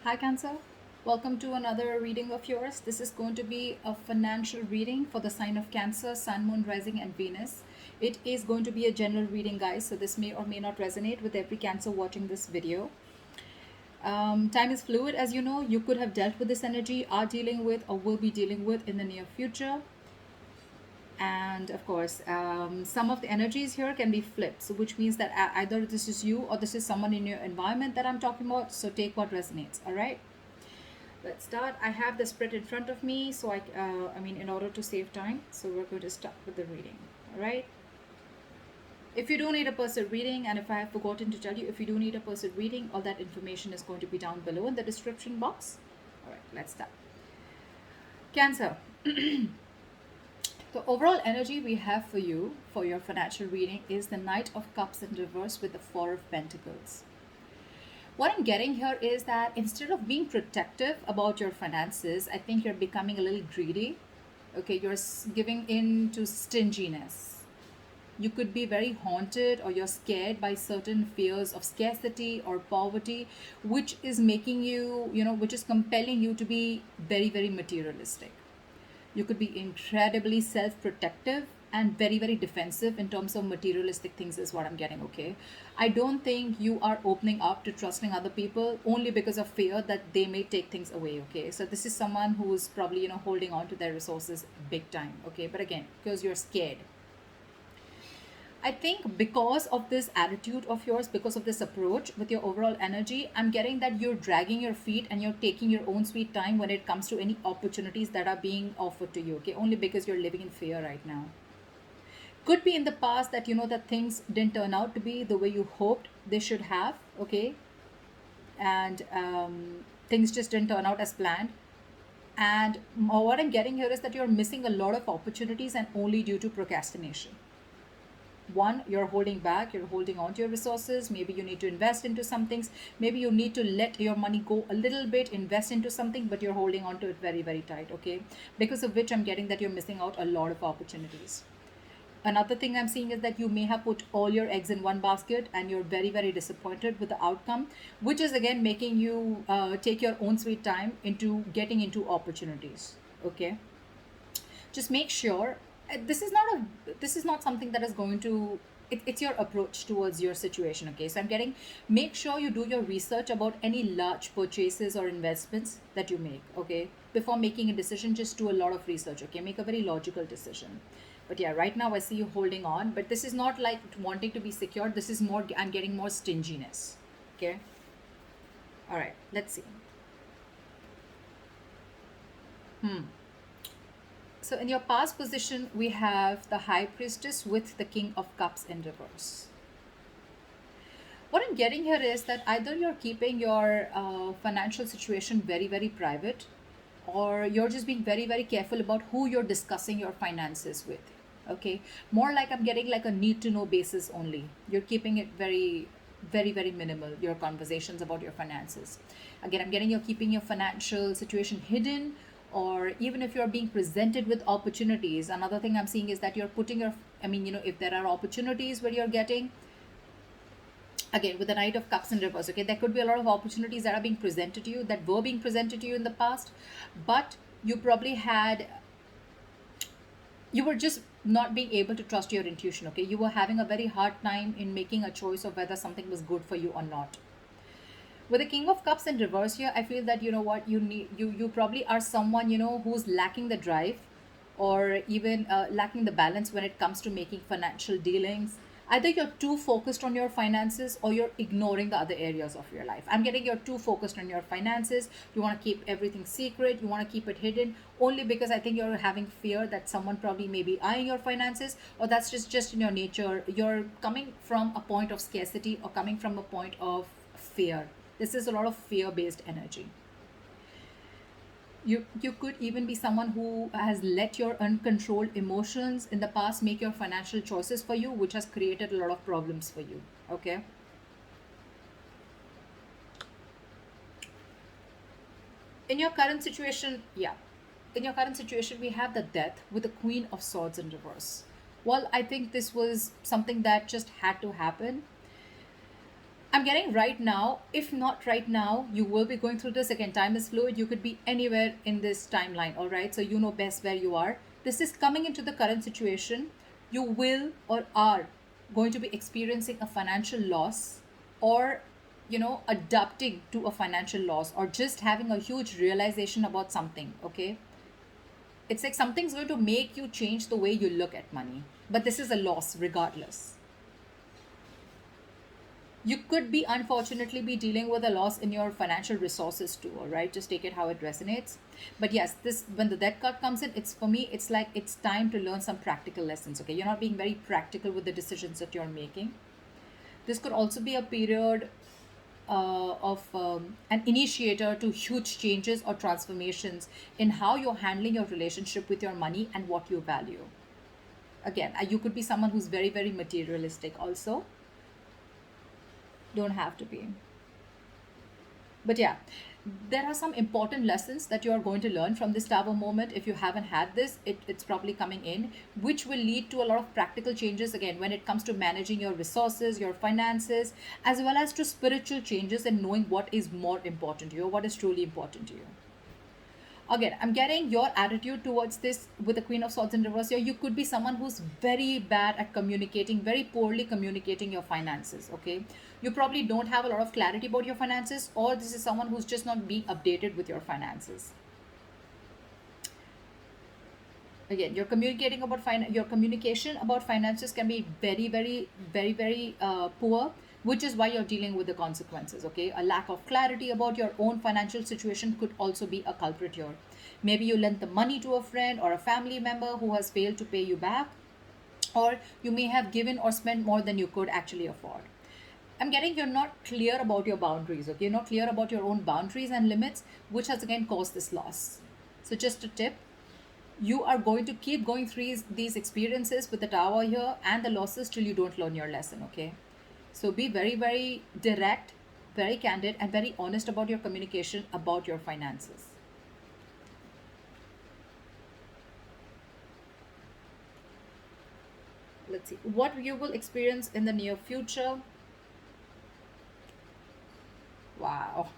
Hi, Cancer. Welcome to another reading of yours. This is going to be a financial reading for the sign of Cancer, Sun, Moon, Rising, and Venus. It is going to be a general reading, guys, so this may or may not resonate with every Cancer watching this video. Time is fluid, as you know. You could have dealt with this energy, are dealing with, or will be dealing with in the near future. And of course, some of the energies here can be flipped, so which means that either this is you or this is someone in your environment that I'm talking about. So take what resonates, all right? Let's start. I have the spread in front of me, so in order to save time, so we're going to start with the reading. All right. If you do need a person reading, and if I have forgotten to tell you, if you do need a person reading, all that information is going to be down below in the description box. All right, let's start. Cancer. The overall energy we have for you for your financial reading is the Knight of Cups in reverse with the Four of Pentacles. What I'm getting here is that instead of being protective about your finances, I think you're becoming a little greedy. Okay, you're giving in to stinginess. You could be very haunted or you're scared by certain fears of scarcity or poverty, which is making you, which is compelling you to be very, very materialistic. You could be incredibly self protective and very, very defensive in terms of materialistic things, is what I'm getting. Okay. I don't think you are opening up to trusting other people only because of fear that they may take things away. Okay. So this is someone who's probably, holding on to their resources big time. Okay. But again, because you're scared. I think because of this attitude of yours, because of this approach with your overall energy, I'm getting that you're dragging your feet and you're taking your own sweet time when it comes to any opportunities that are being offered to you, okay? Only because you're living in fear right now. Could be in the past that that things didn't turn out to be the way you hoped they should have, okay? And things just didn't turn out as planned. And what I'm getting here is that you're missing a lot of opportunities and only due to procrastination. One, you're holding back, you're holding on to your resources. Maybe you need to invest into some things. Maybe you need to let your money go a little bit, invest into something, but you're holding on to it very, very tight, okay? Because of which I'm getting that you're missing out a lot of opportunities. Another thing I'm seeing is that you may have put all your eggs in one basket and you're very, very disappointed with the outcome, which is again making you take your own sweet time into getting into opportunities, okay? Just make sure this is not something that is going to it's your approach towards your situation, okay? So I'm getting, make sure you do your research about any large purchases or investments that you make, okay? Before making a decision, just do a lot of research, okay? Make a very logical decision. But yeah, right now I see you holding on, but this is not like wanting to be secure. This is more, I'm getting more stinginess, okay? All right, let's see. So in your past position, we have the High Priestess with the King of Cups in reverse. What I'm getting here is that either you're keeping your financial situation very, very private, or you're just being very, very careful about who you're discussing your finances with. Okay, more like I'm getting like a need to know basis only. You're keeping it very, very, very minimal, your conversations about your finances. Again, I'm getting you're keeping your financial situation hidden, or even if you're being presented with opportunities. Another thing I'm seeing is that you're putting your, if there are opportunities where you're getting, again with the Knight of Cups in reverse, okay, there could be a lot of opportunities that are being presented to you, that were being presented to you in the past, but you probably had, you were just not being able to trust your intuition, okay? You were having a very hard time in making a choice of whether something was good for you or not. With the King of Cups in reverse here, I feel that what you need, you probably are someone who's lacking the drive, or even lacking the balance when it comes to making financial dealings. Either you're too focused on your finances or you're ignoring the other areas of your life. I'm getting you're too focused on your finances. You want to keep everything secret, you want to keep it hidden, only because I think you're having fear that someone probably may be eyeing your finances, or that's just in your nature. You're coming from a point of scarcity or coming from a point of fear. This is a lot of fear based energy. You could even be someone who has let your uncontrolled emotions in the past make your financial choices for you, which has created a lot of problems for you, okay? In your current situation, yeah, in your current situation we have the Death with the Queen of Swords in reverse. Well, I think this was something that just had to happen. I'm getting right now, if not right now, you will be going through this again. Time is fluid. You could be anywhere in this timeline, all right? So you know best where you are. This is coming into the current situation. You will or are going to be experiencing a financial loss, or adapting to a financial loss, or just having a huge realization about something, okay? It's like something's going to make you change the way you look at money. But this is a loss regardless. You could be unfortunately be dealing with a loss in your financial resources too, all right? Just take it how it resonates. But yes, this, when the debt card comes in, it's, for me, it's like it's time to learn some practical lessons, okay? You're not being very practical with the decisions that you're making. This could also be a period of an initiator to huge changes or transformations in how you're handling your relationship with your money and what you value. Again, you could be someone who's very, very materialistic also. Don't have to be. But yeah, there are some important lessons that you are going to learn from this Tower moment. If you haven't had this, it's probably coming in, which will lead to a lot of practical changes again when it comes to managing your resources, your finances, as well as to spiritual changes and knowing what is more important to you, what is truly important to you. Again, I'm getting your attitude towards this with the Queen of Swords in reverse here. You could be someone who's very bad at communicating, very poorly communicating your finances, okay? You probably don't have a lot of clarity about your finances, or this is someone who's just not being updated with your finances. Again, your communication about finances can be very, very, very, very poor, which is why you're dealing with the consequences, okay? A lack of clarity about your own financial situation could also be a culprit here. Maybe you lent the money to a friend or a family member who has failed to pay you back, or you may have given or spent more than you could actually afford. I'm getting you're not clear about your boundaries, okay? You're not clear about your own boundaries and limits, which has again caused this loss. So, just a tip, you are going to keep going through these experiences with the Tower here and the losses till you don't learn your lesson, okay? So, be very, very direct, very candid, and very honest about your communication about your finances. Let's see what you will experience in the near future. Wow.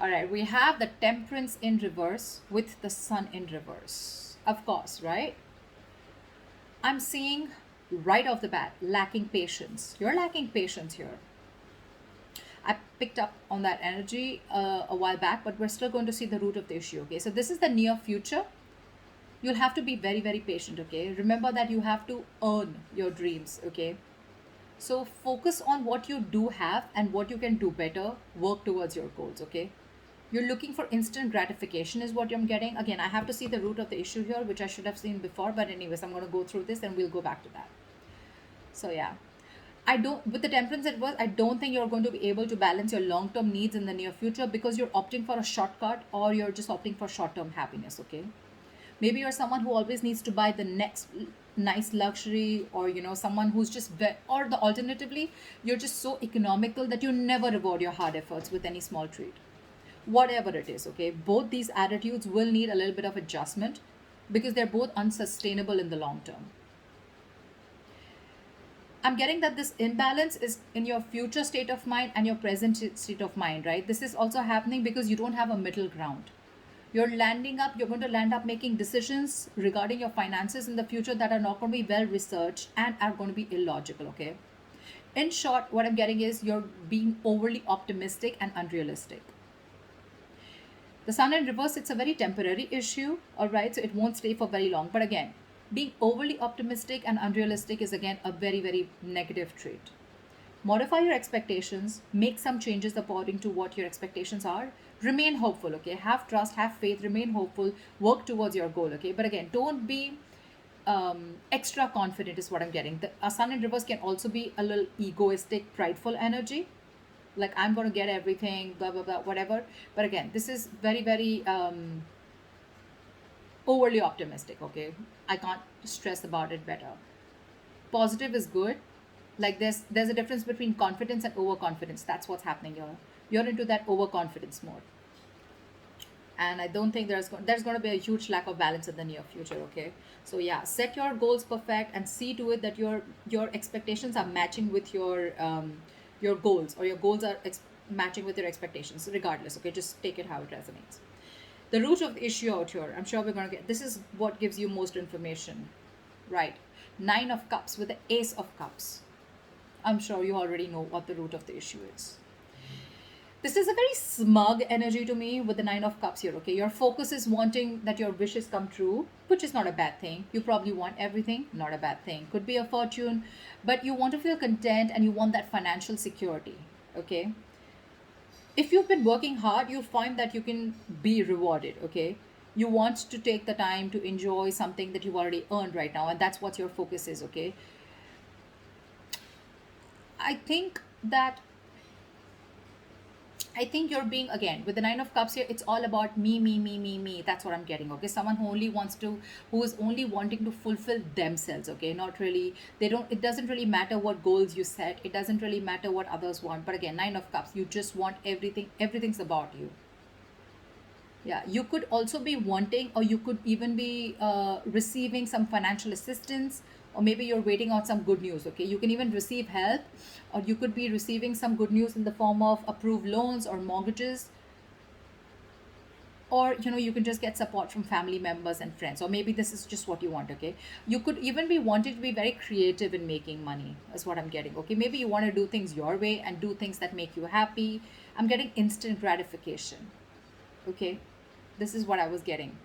All right, we have the Temperance in reverse with the Sun in reverse. Of course, right? I'm seeing right off the bat lacking patience. You're lacking patience here. I picked up on that energy a while back, but we're still going to see the root of the issue. Okay, so this is the near future. You'll have to be very, very patient. Okay, remember that you have to earn your dreams. Okay, so focus on what you do have and what you can do better. Work towards your goals. Okay, you're looking for instant gratification, is what I'm getting. Again, I have to see the root of the issue here, which I should have seen before. But, anyways, I'm going to go through this and we'll go back to that. So, yeah. I don't, with the temperance at work, I don't think you're going to be able to balance your long term needs in the near future because you're opting for a shortcut or you're just opting for short term happiness, okay? Maybe you're someone who always needs to buy the next nice luxury, or someone who's just or the alternatively, you're just so economical that you never reward your hard efforts with any small treat. Whatever it is, okay? Both these attitudes will need a little bit of adjustment because they're both unsustainable in the long term. I'm getting that this imbalance is in your future state of mind and your present state of mind, right? This is also happening because you don't have a middle ground. You're going to land up making decisions regarding your finances in the future that are not going to be well researched and are going to be illogical, okay? In short, what I'm getting is you're being overly optimistic and unrealistic. The Sun in reverse, it's a very temporary issue, all right? So it won't stay for very long. But again, being overly optimistic and unrealistic is again a very, very negative trait. Modify your expectations, make some changes according to what your expectations are. Remain hopeful, okay? Have trust, have faith, remain hopeful, work towards your goal, okay? But again, don't be extra confident, is what I'm getting. A Sun in reverse can also be a little egoistic, prideful energy, like I'm going to get everything, blah blah blah, whatever. But again, this is very, very overly optimistic, okay? I can't stress about it better. Positive is good. Like there's a difference between confidence and overconfidence. That's what's happening here. You're into that overconfidence mode, and I don't think there's going to be a huge lack of balance in the near future, okay? So yeah, set your goals perfect and see to it that your expectations are matching with your your goals, or your goals are matching with your expectations, regardless. Okay, just take it how it resonates. The root of the issue out here, I'm sure we're going to get, this is what gives you most information, right? Nine of Cups with the Ace of Cups. I'm sure you already know what the root of the issue is. This is a very smug energy to me with the Nine of Cups here, okay? Your focus is wanting that your wishes come true, which is not a bad thing. You probably want everything, not a bad thing. Could be a fortune, but you want to feel content and you want that financial security, okay? If you've been working hard, you'll find that you can be rewarded, okay? You want to take the time to enjoy something that you've already earned right now, and that's what your focus is, okay? I think that I think you're being, again, with the Nine of Cups here, it's all about me, me, me, me, me. That's what I'm getting. Okay. Someone who only wants to, who is only wanting to fulfill themselves. Okay. Not really, they don't, it doesn't really matter what goals you set. It doesn't really matter what others want. But again, Nine of Cups, you just want everything. Everything's about you. Yeah, you could also be wanting, or you could even be receiving some financial assistance, or maybe you're waiting on some good news. Okay, you can even receive help, or you could be receiving some good news in the form of approved loans or mortgages, or you can just get support from family members and friends, or maybe this is just what you want. Okay, you could even be wanting to be very creative in making money, is what I'm getting. Okay, maybe you want to do things your way and do things that make you happy. I'm getting instant gratification. Okay, this is what I was getting.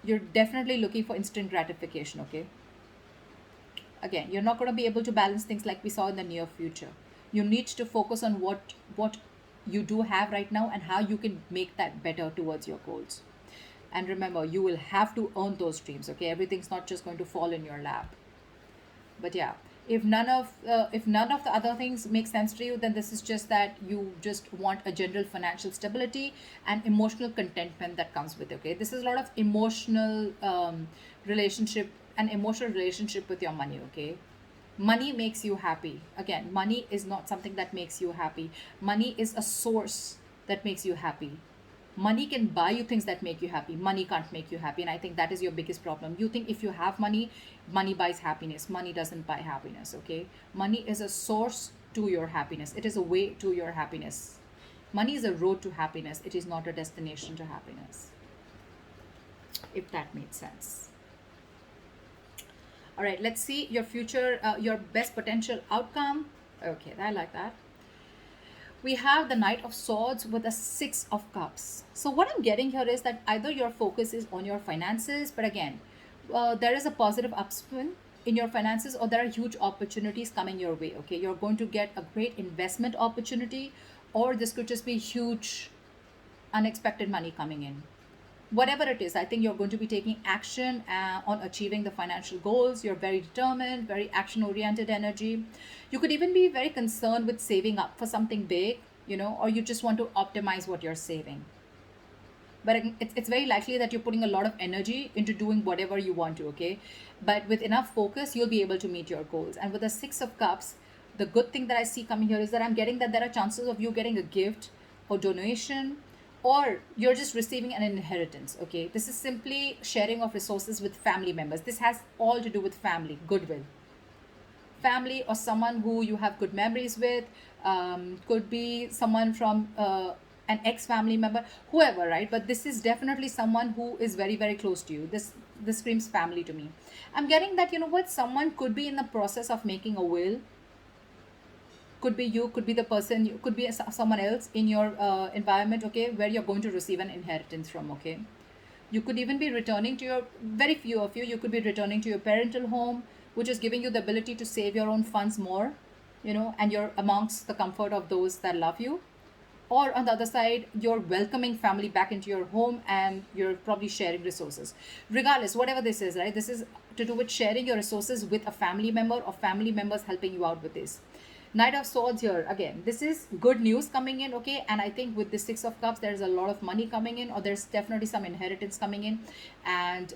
You're definitely looking for instant gratification. Okay, again, you're not going to be able to balance things like we saw in the near future. You need to focus on what you do have right now and how you can make that better towards your goals. And remember, you will have to earn those dreams. Okay, everything's not just going to fall in your lap. But yeah, if none of the other things make sense to you, then this is just that you just want a general financial stability and emotional contentment that comes with it. Okay, this is a lot of emotional relationship and emotional relationship with your money. Okay, money makes you happy. Again, money is not something that makes you happy. Money is a source that makes you happy. Money can buy you things that make you happy. Money can't make you happy, and I think that is your biggest problem. You think if you have money, money buys happiness. Money doesn't buy happiness. Okay, money is a source to your happiness. It is a way to your happiness. Money is a road to happiness. It is not a destination to happiness, if that made sense. All right, let's see your future, your best potential outcome. Okay, I like that. We have the Knight of Swords with the Six of Cups. So what I'm getting here is that either your focus is on your finances, but again, there is a positive upswing in your finances, or there are huge opportunities coming your way. Okay, you're going to get a great investment opportunity, or this could just be huge unexpected money coming in. Whatever it is, I think you're going to be taking action on achieving the financial goals. You're very determined, very action oriented energy. You could even be very concerned with saving up for something big, or you just want to optimize what you're saving. But it's very likely that you're putting a lot of energy into doing whatever you want to. Okay, but with enough focus, you'll be able to meet your goals. And with the Six of Cups, the good thing that I see coming here is that I'm getting that there are chances of you getting a gift or donation, or you're just receiving an inheritance. Okay, this is simply sharing of resources with family members. This has all to do with family, goodwill, family, or someone who you have good memories with. Could be someone from an ex family member, whoever, right? But this is definitely someone who is very, very close to you. This screams family to me. I'm getting that, what, someone could be in the process of making a will. Could be you, could be the person, you could be someone else in your environment. Okay, where you're going to receive an inheritance from. Okay, you could even be returning to your, very few of you could be returning to your parental home, which is giving you the ability to save your own funds more, and you're amongst the comfort of those that love you. Or on the other side, you're welcoming family back into your home and you're probably sharing resources. Regardless, whatever this is, right? This is to do with sharing your resources with a family member, or family members helping you out with this. Knight of Swords here, again, this is good news coming in. Okay, and I think with the Six of Cups, there's a lot of money coming in, or there's definitely some inheritance coming in, and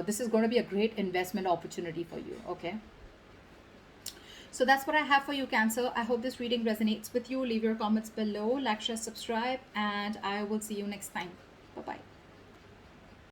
this is going to be a great investment opportunity for you. Okay, so that's what I have for you, Cancer. I hope this reading resonates with you. Leave your comments below, like, share, subscribe, and I will see you next time. Bye bye.